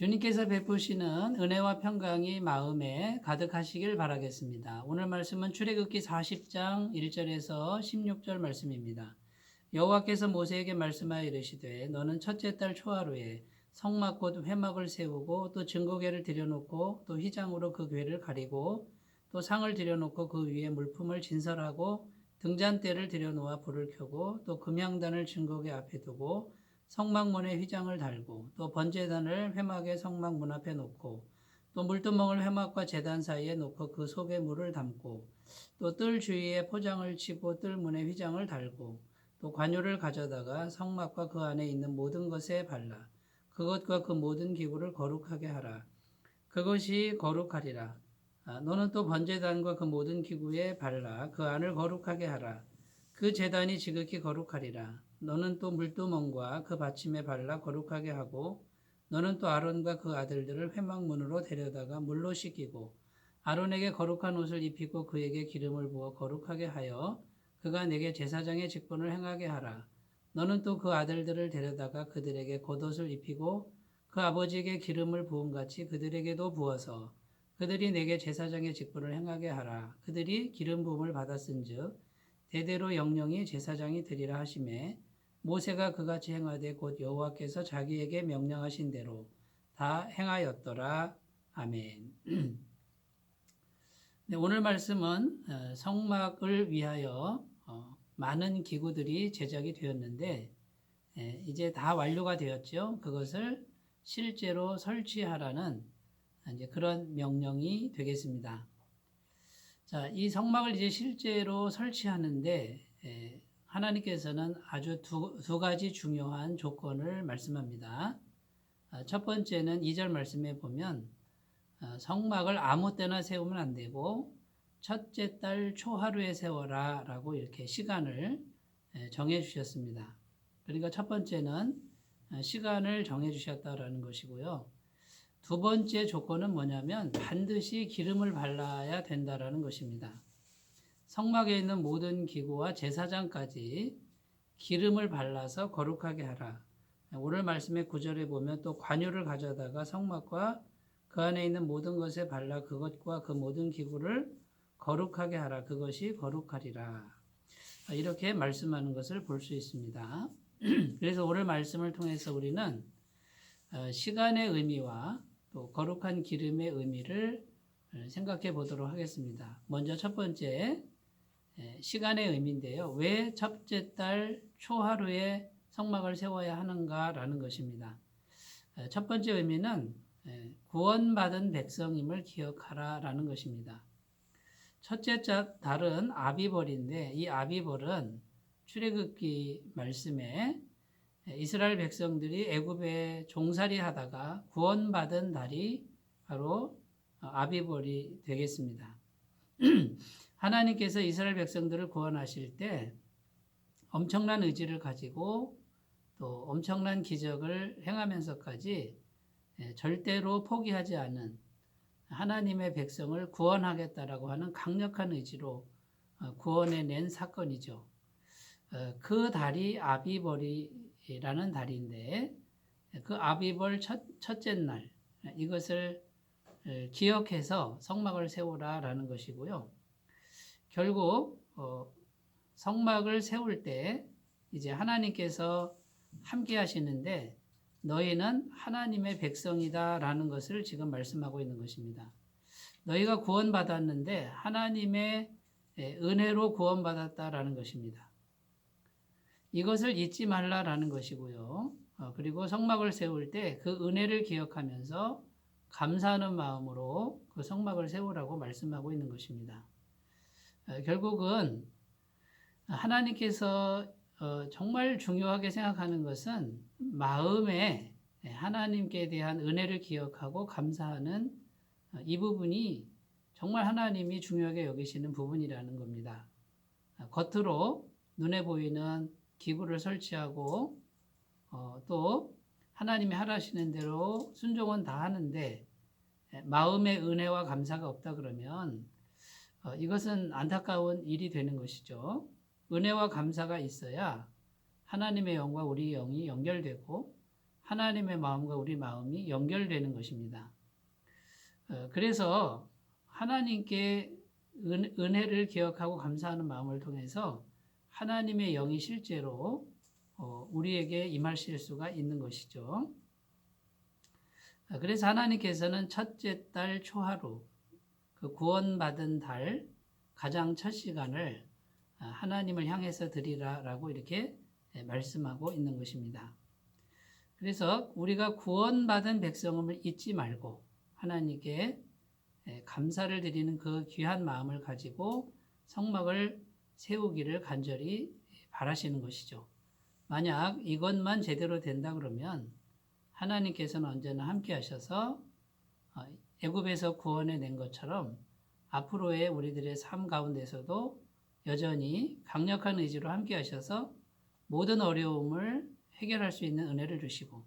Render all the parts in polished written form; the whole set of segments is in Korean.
주님께서 베푸시는 은혜와 평강이 마음에 가득하시길 바라겠습니다. 오늘 말씀은 출애굽기 40장 1절에서 16절 말씀입니다. 여호와께서 모세에게 말씀하여 이르시되 너는 첫째 달 초하루에 성막 곧 회막을 세우고 또 증거궤를 들여놓고 또 휘장으로 그 궤를 가리고 또 상을 들여놓고 그 위에 물품을 진설하고 등잔대를 들여놓아 불을 켜고 또 금향단을 증거궤 앞에 두고 성막문에 휘장을 달고 또 번제단을 회막의 성막문 앞에 놓고 또 물두멍을 회막과 제단 사이에 놓고 그 속에 물을 담고 또 뜰 주위에 포장을 치고 뜰 문에 휘장을 달고 또 관유를 가져다가 성막과 그 안에 있는 모든 것에 발라 그것과 그 모든 기구를 거룩하게 하라. 그것이 거룩하리라. 너는 또 번제단과 그 모든 기구에 발라 그 안을 거룩하게 하라. 그 제단이 지극히 거룩하리라. 너는 또 물두멍과 그 받침에 발라 거룩하게 하고 너는 또 아론과 그 아들들을 회막문으로 데려다가 물로 씻기고 아론에게 거룩한 옷을 입히고 그에게 기름을 부어 거룩하게 하여 그가 내게 제사장의 직분을 행하게 하라. 너는 또 그 아들들을 데려다가 그들에게 겉옷을 입히고 그 아버지에게 기름을 부음같이 그들에게도 부어서 그들이 내게 제사장의 직분을 행하게 하라. 그들이 기름 부음을 받았은즉 대대로 영영이 제사장이 되리라 하시매 모세가 그같이 행하되 곧 여호와께서 자기에게 명령하신 대로 다 행하였더라. 아멘. 네, 오늘 말씀은 성막을 위하여 많은 기구들이 제작이 되었는데 이제 다 완료가 되었죠. 그것을 실제로 설치하라는 이제 그런 명령이 되겠습니다. 자, 이 성막을 이제 실제로 설치하는데 하나님께서는 아주 두 가지 중요한 조건을 말씀합니다. 첫 번째는 2절 말씀에 보면 성막을 아무 때나 세우면 안 되고 첫째 달 초하루에 세워라 라고 이렇게 시간을 정해 주셨습니다. 그러니까 첫 번째는 시간을 정해 주셨다라는 것이고요. 두 번째 조건은 뭐냐면 반드시 기름을 발라야 된다라는 것입니다. 성막에 있는 모든 기구와 제사장까지 기름을 발라서 거룩하게 하라. 오늘 말씀의 9절에 보면 또 관유를 가져다가 성막과 그 안에 있는 모든 것에 발라 그것과 그 모든 기구를 거룩하게 하라. 그것이 거룩하리라. 이렇게 말씀하는 것을 볼 수 있습니다. 그래서 오늘 말씀을 통해서 우리는 시간의 의미와 또 거룩한 기름의 의미를 생각해 보도록 하겠습니다. 먼저 첫 번째 시간의 의미인데요. 왜 첫째 달 초하루에 성막을 세워야 하는가라는 것입니다. 첫 번째 의미는 구원받은 백성임을 기억하라라는 것입니다. 첫째 달은 아비벌인데 이 아비벌은 출애굽기 말씀에 이스라엘 백성들이 애굽에 종살이 하다가 구원받은 달이 바로 아비벌이 되겠습니다. 하나님께서 이스라엘 백성들을 구원하실 때 엄청난 의지를 가지고 또 엄청난 기적을 행하면서까지 절대로 포기하지 않은 하나님의 백성을 구원하겠다라고 하는 강력한 의지로 구원해낸 사건이죠. 그 달이 아비벌이라는 달인데 그 아비벌 첫째 날 이것을 기억해서 성막을 세우라라는 것이고요. 결국 성막을 세울 때 이제 하나님께서 함께 하시는데 너희는 하나님의 백성이다라는 것을 지금 말씀하고 있는 것입니다. 너희가 구원받았는데 하나님의 은혜로 구원받았다라는 것입니다. 이것을 잊지 말라라는 것이고요. 그리고 성막을 세울 때 그 은혜를 기억하면서 감사하는 마음으로 그 성막을 세우라고 말씀하고 있는 것입니다. 결국은 하나님께서 정말 중요하게 생각하는 것은 마음에 하나님께 대한 은혜를 기억하고 감사하는 이 부분이 정말 하나님이 중요하게 여기시는 부분이라는 겁니다. 겉으로 눈에 보이는 기구를 설치하고 또 하나님이 하라시는 대로 순종은 다 하는데 마음의 은혜와 감사가 없다 그러면 이것은 안타까운 일이 되는 것이죠. 은혜와 감사가 있어야 하나님의 영과 우리 영이 연결되고 하나님의 마음과 우리 마음이 연결되는 것입니다. 그래서 하나님께 은혜를 기억하고 감사하는 마음을 통해서 하나님의 영이 실제로 우리에게 임하실 수가 있는 것이죠. 그래서 하나님께서는 첫째 달 초하루, 그 구원받은 달 가장 첫 시간을 하나님을 향해서 드리라라고 이렇게 말씀하고 있는 것입니다. 그래서 우리가 구원받은 백성임을 잊지 말고 하나님께 감사를 드리는 그 귀한 마음을 가지고 성막을 세우기를 간절히 바라시는 것이죠. 만약 이것만 제대로 된다 그러면 하나님께서는 언제나 함께 하셔서 애굽에서 구원해 낸 것처럼 앞으로의 우리들의 삶 가운데서도 여전히 강력한 의지로 함께 하셔서 모든 어려움을 해결할 수 있는 은혜를 주시고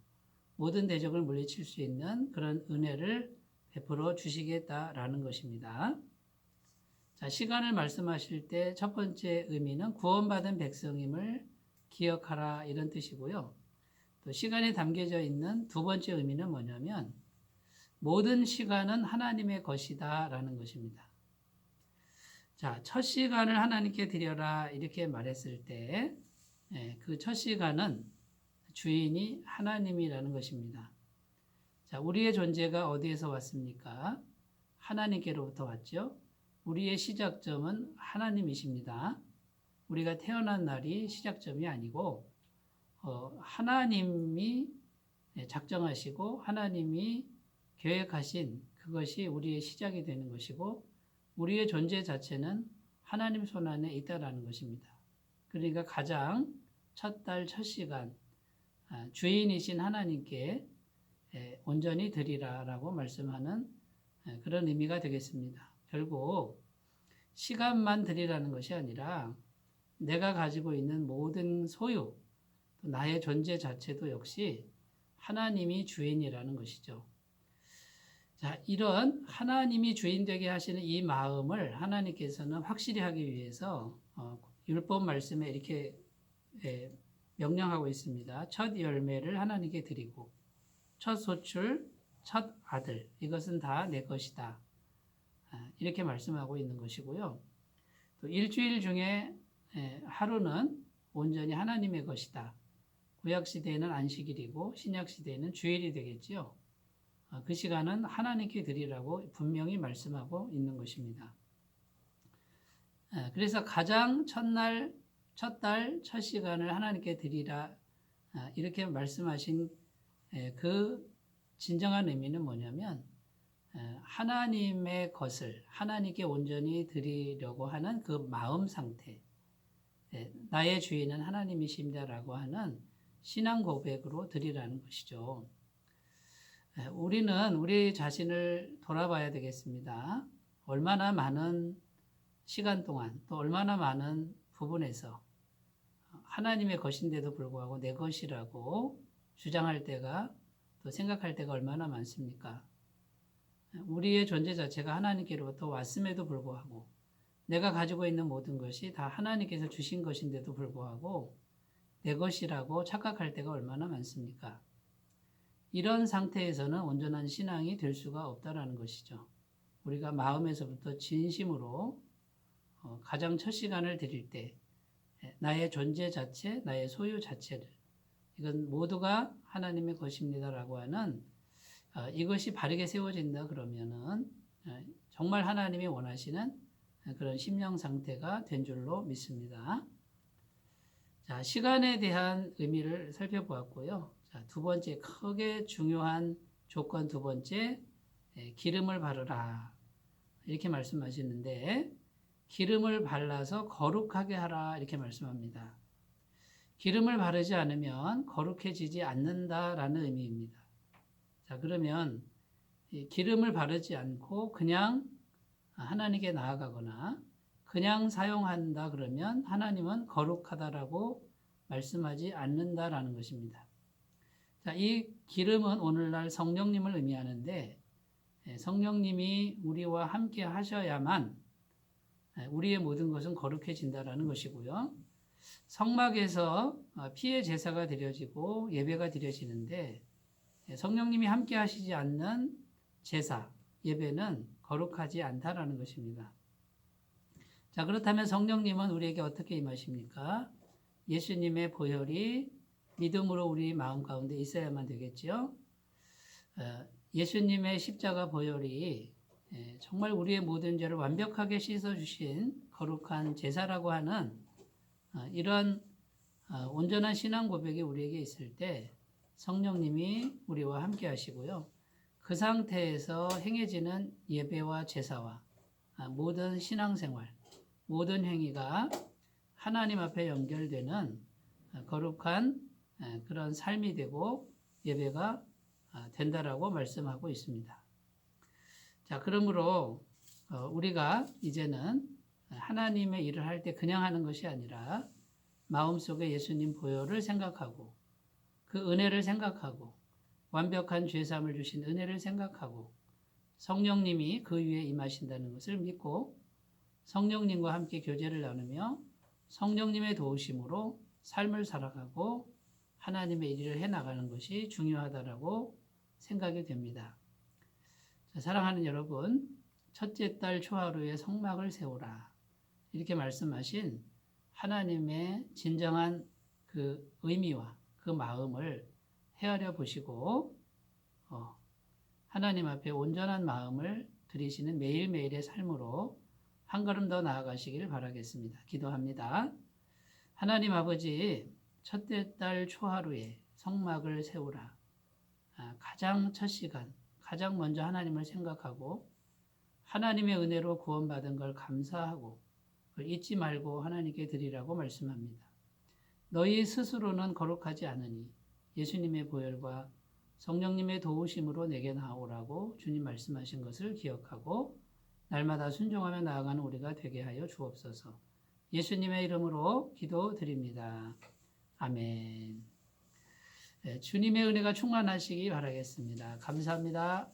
모든 대적을 물리칠 수 있는 그런 은혜를 베풀어 주시겠다라는 것입니다. 자, 시간을 말씀하실 때 첫 번째 의미는 구원받은 백성임을 기억하라 이런 뜻이고요. 또 시간에 담겨져 있는 두 번째 의미는 뭐냐면 모든 시간은 하나님의 것이다 라는 것입니다. 자, 첫 시간을 하나님께 드려라 이렇게 말했을 때 그 첫 시간은 주인이 하나님이라는 것입니다. 자, 우리의 존재가 어디에서 왔습니까? 하나님께로부터 왔죠. 우리의 시작점은 하나님이십니다. 우리가 태어난 날이 시작점이 아니고 하나님이 작정하시고 하나님이 계획하신 그것이 우리의 시작이 되는 것이고 우리의 존재 자체는 하나님 손 안에 있다라는 것입니다. 그러니까 가장 첫 달, 첫 시간 주인이신 하나님께 온전히 드리라라고 말씀하는 그런 의미가 되겠습니다. 결국 시간만 드리라는 것이 아니라 내가 가지고 있는 모든 소유, 나의 존재 자체도 역시 하나님이 주인이라는 것이죠. 자, 이런 하나님이 주인 되게 하시는 이 마음을 하나님께서는 확실히 하기 위해서 율법 말씀에 이렇게 명령하고 있습니다. 첫 열매를 하나님께 드리고 첫 소출, 첫 아들 이것은 다 내 것이다. 이렇게 말씀하고 있는 것이고요. 또 일주일 중에 하루는 온전히 하나님의 것이다. 구약시대에는 안식일이고 신약시대에는 주일이 되겠지요. 그 시간은 하나님께 드리라고 분명히 말씀하고 있는 것입니다. 그래서 가장 첫날, 첫 달, 첫 시간을 하나님께 드리라 이렇게 말씀하신 그 진정한 의미는 뭐냐면 하나님의 것을 하나님께 온전히 드리려고 하는 그 마음 상태, 나의 주인은 하나님이십니다라고 하는 신앙 고백으로 드리라는 것이죠. 우리는 우리 자신을 돌아봐야 되겠습니다. 얼마나 많은 시간 동안 또 얼마나 많은 부분에서 하나님의 것인데도 불구하고 내 것이라고 주장할 때가 또 생각할 때가 얼마나 많습니까? 우리의 존재 자체가 하나님께로부터 왔음에도 불구하고 내가 가지고 있는 모든 것이 다 하나님께서 주신 것인데도 불구하고 내 것이라고 착각할 때가 얼마나 많습니까? 이런 상태에서는 온전한 신앙이 될 수가 없다라는 것이죠. 우리가 마음에서부터 진심으로 가장 첫 시간을 드릴 때 나의 존재 자체, 나의 소유 자체를 이건 모두가 하나님의 것입니다라고 하는 이것이 바르게 세워진다 그러면은 정말 하나님이 원하시는 그런 심령 상태가 된 줄로 믿습니다. 자, 시간에 대한 의미를 살펴보았고요. 자, 두 번째 크게 중요한 조건 두 번째 기름을 바르라 이렇게 말씀하시는데 기름을 발라서 거룩하게 하라 이렇게 말씀합니다. 기름을 바르지 않으면 거룩해지지 않는다라는 의미입니다. 자, 그러면 기름을 바르지 않고 그냥 하나님께 나아가거나 그냥 사용한다 그러면 하나님은 거룩하다라고 말씀하지 않는다라는 것입니다. 자, 이 기름은 오늘날 성령님을 의미하는데 성령님이 우리와 함께 하셔야만 우리의 모든 것은 거룩해진다라는 것이고요. 성막에서 피의 제사가 드려지고 예배가 드려지는데 성령님이 함께 하시지 않는 제사, 예배는 거룩하지 않다라는 것입니다. 자, 그렇다면 성령님은 우리에게 어떻게 임하십니까? 예수님의 보혈이 믿음으로 우리 마음 가운데 있어야만 되겠죠. 예수님의 십자가 보혈이 정말 우리의 모든 죄를 완벽하게 씻어주신 거룩한 제사라고 하는 이런 온전한 신앙 고백이 우리에게 있을 때 성령님이 우리와 함께 하시고요. 그 상태에서 행해지는 예배와 제사와 모든 신앙생활, 모든 행위가 하나님 앞에 연결되는 거룩한 그런 삶이 되고 예배가 된다라고 말씀하고 있습니다. 자, 그러므로 우리가 이제는 하나님의 일을 할 때 그냥 하는 것이 아니라 마음속에 예수님 보혈을 생각하고 그 은혜를 생각하고 완벽한 죄사함을 주신 은혜를 생각하고 성령님이 그 위에 임하신다는 것을 믿고 성령님과 함께 교제를 나누며 성령님의 도우심으로 삶을 살아가고 하나님의 일을 해나가는 것이 중요하다라고 생각이 됩니다. 자, 사랑하는 여러분, 첫째 달 초하루에 성막을 세우라 이렇게 말씀하신 하나님의 진정한 그 의미와 그 마음을 헤아려 보시고 하나님 앞에 온전한 마음을 드리시는 매일매일의 삶으로 한 걸음 더 나아가시길 바라겠습니다. 기도합니다. 하나님 아버지, 첫째 달 초하루에 성막을 세우라. 가장 첫 시간, 가장 먼저 하나님을 생각하고 하나님의 은혜로 구원받은 걸 감사하고 그걸 잊지 말고 하나님께 드리라고 말씀합니다. 너희 스스로는 거룩하지 않으니 예수님의 보혈과 성령님의 도우심으로 내게 나오라고 주님 말씀하신 것을 기억하고 날마다 순종하며 나아가는 우리가 되게 하여 주옵소서. 예수님의 이름으로 기도드립니다. 아멘. 주님의 은혜가 충만하시기 바라겠습니다. 감사합니다.